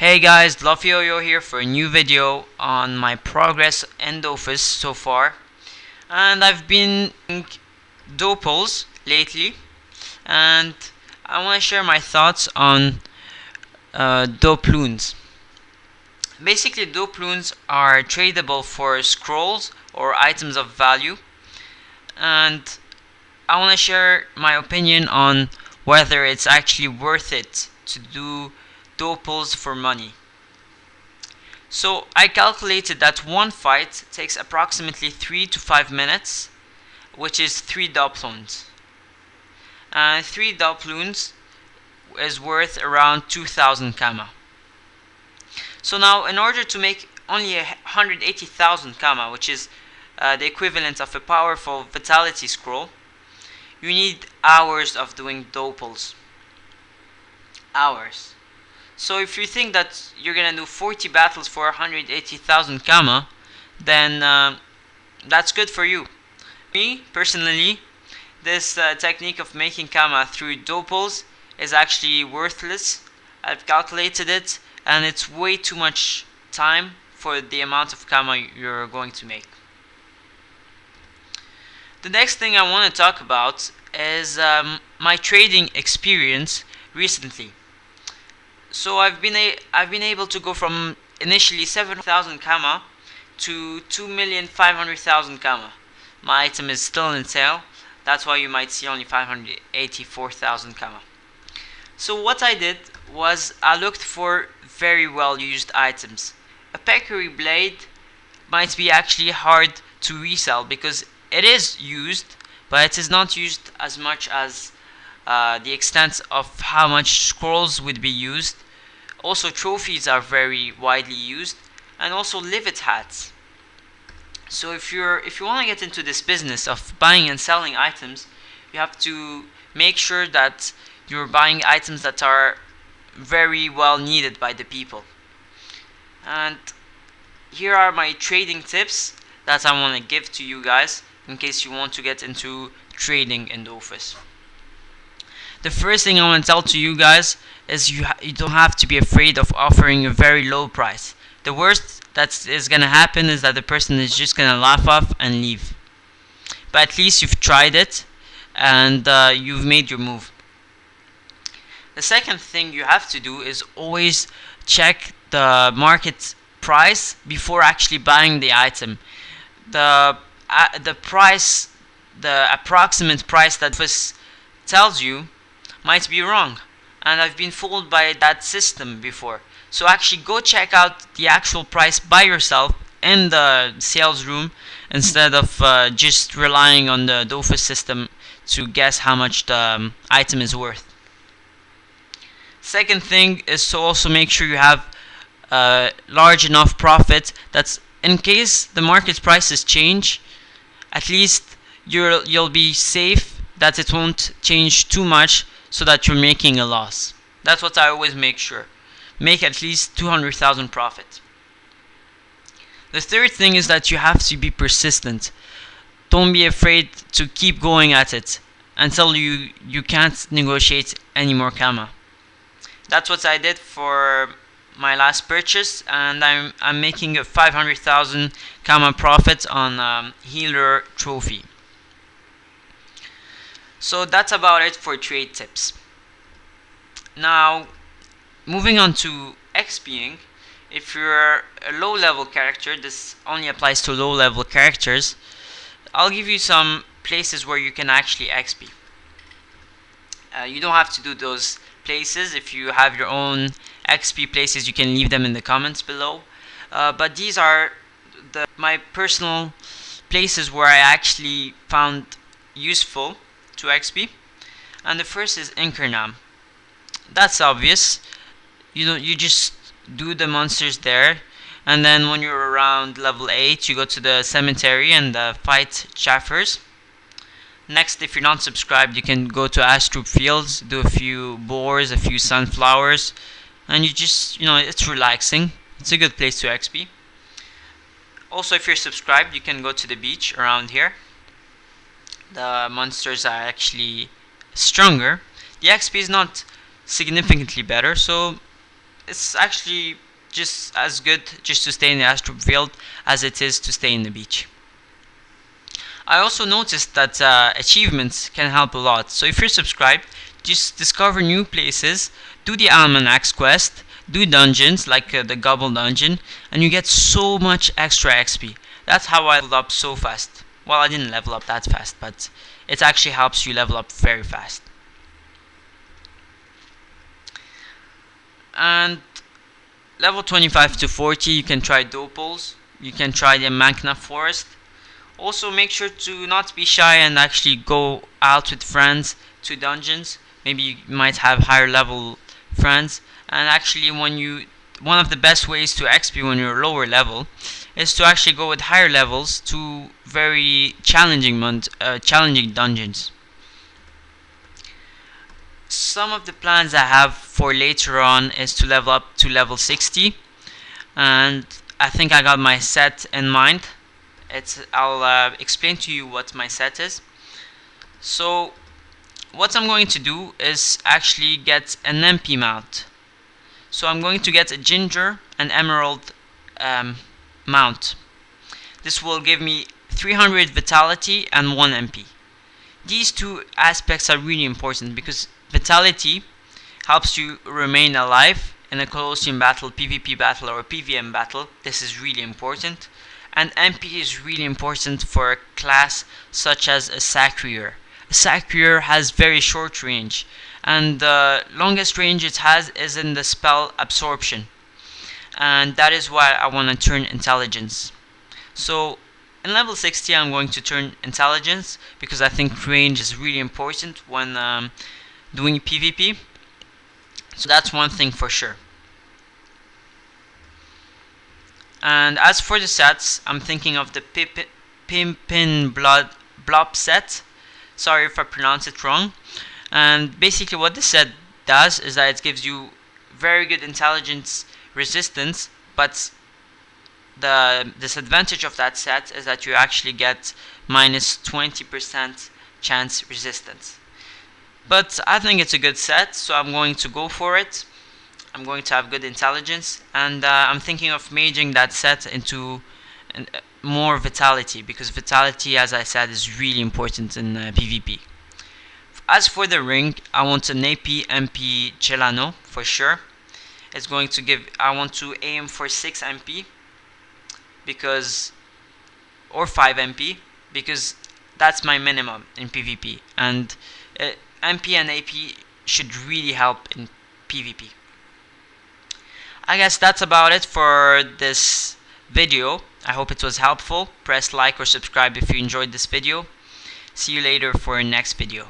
Hey guys, Luffyoyo here for a new video on my progress in Dofus so far. And I've been doing Dopples lately, and I want to share my thoughts on Dopploons. Basically, Dopploons are tradable for scrolls or items of value, and I want to share my opinion on whether it's actually worth it to do Dopples for money. So I calculated that one fight takes approximately 3 to 5 minutes, which is 3 Dopploons. And 3 Dopploons is worth around 2000 Kama. So now in order to make only 180,000 Kama, which is the equivalent of a powerful vitality scroll, you need hours of doing Dopples. Hours. So if you think that you're gonna do 40 battles for 180,000 Kama, then that's good for you. Me, personally, this technique of making Kama through Dopples is actually worthless. I've calculated it, and it's way too much time for the amount of Kama you're going to make. The next thing I want to talk about is my trading experience recently. So I've been able to go from initially 7,000 Kama to 2,500,000 Kama. My item is still in sale. That's why you might see only 584,000 Kama. So what I did was I looked for very well used items. A peccary blade might be actually hard to resell because it is used, but it is not used as much as the extent of how much scrolls would be used. Also, trophies are very widely used, and also livet hats. So if you want to get into this business of buying and selling items, you have to make sure that you're buying items that are very well needed by the people. And here are my trading tips that I want to give to you guys in case you want to get into trading in Dofus. The first thing I want to tell to you guys is you don't have to be afraid of offering a very low price. The worst that is going to happen is that the person is just going to laugh off and leave. But at least you've tried it and you've made your move. The second thing you have to do is always check the market price before actually buying the item. The price, the approximate price that Dofus tells you might be wrong, and I've been fooled by that system before. So actually go check out the actual price by yourself in the sales room instead of just relying on the Dofus system to guess how much the item is worth. Second thing is to also make sure you have large enough profit that in case the market prices change, at least you'll be safe that it won't change too much so that you're making a loss. That's what I always make sure. Make at least 200,000 profit. The third thing is that you have to be persistent. Don't be afraid to keep going at it until you can't negotiate any more Kama. That's what I did for my last purchase, and I'm making a 500,000 Kama profit on healer trophy. So that's about it for trade tips. Now, moving on to XPing. If you're a low level character, this only applies to low level characters, I'll give you some places where you can actually XP. You don't have to do those places. If you have your own XP places, you can leave them in the comments below. But these are my personal places where I actually found useful to XP. And the first is Inkernam. That's obvious. You just do the monsters there, and then when you're around level 8 you go to the cemetery and fight chaffers. Next, if you're not subscribed, you can go to Astrup Fields, do a few boars, a few sunflowers, and you just, it's relaxing. It's a good place to XP. Also, if you're subscribed, you can go to the beach around here. The monsters are actually stronger. The XP is not significantly better, so it's actually just as good just to stay in the astral field as it is to stay in the beach. I also noticed that achievements can help a lot. So if you're subscribed, just discover new places, do the Almanacs quest, do dungeons like the Gobble dungeon, and you get so much extra XP. That's how I leveled up so fast. Well, I didn't level up that fast, but it actually helps you level up very fast. And level 25 to 40, you can try Dopples, you can try the Magna Forest. Also make sure to not be shy and actually go out with friends to dungeons. Maybe you might have higher level friends. And actually one of the best ways to XP when you're lower level is to actually go with higher levels to very challenging dungeons. Some of the plans I have for later on is to level up to level 60, and I think I got my set in mind. I'll explain to you what my set is. So what I'm going to do is actually get an MP mount. So I'm going to get a ginger and emerald mount. This will give me 300 vitality and 1 MP. These two aspects are really important because vitality helps you remain alive in a Colosseum battle, PvP battle, or a PvM battle. This is really important. And MP is really important for a class such as a Sacrier. A Sacrier has very short range, and the longest range it has is in the spell absorption. And that is why I want to turn intelligence. So in level 60 I'm going to turn intelligence because I think range is really important when doing PvP. So that's one thing for sure. And as for the sets, I'm thinking of the Pimpin Blob set. Sorry if I pronounce it wrong. And basically what this set does is that it gives you very good intelligence resistance, but the disadvantage of that set is that you actually get minus 20% chance resistance. But I think it's a good set, so I'm going to go for it. I'm going to have good intelligence, and I'm thinking of maging that set into more vitality, because vitality, as I said, is really important in PvP. As for the ring, I want an AP MP Celano for sure. It's going to give, I want to aim for 6 MP because, or 5 MP, because that's my minimum in PvP, and MP and AP should really help in PvP. I guess that's about it for this video. I hope it was helpful. Press like or subscribe if you enjoyed this video. See you later for our next video.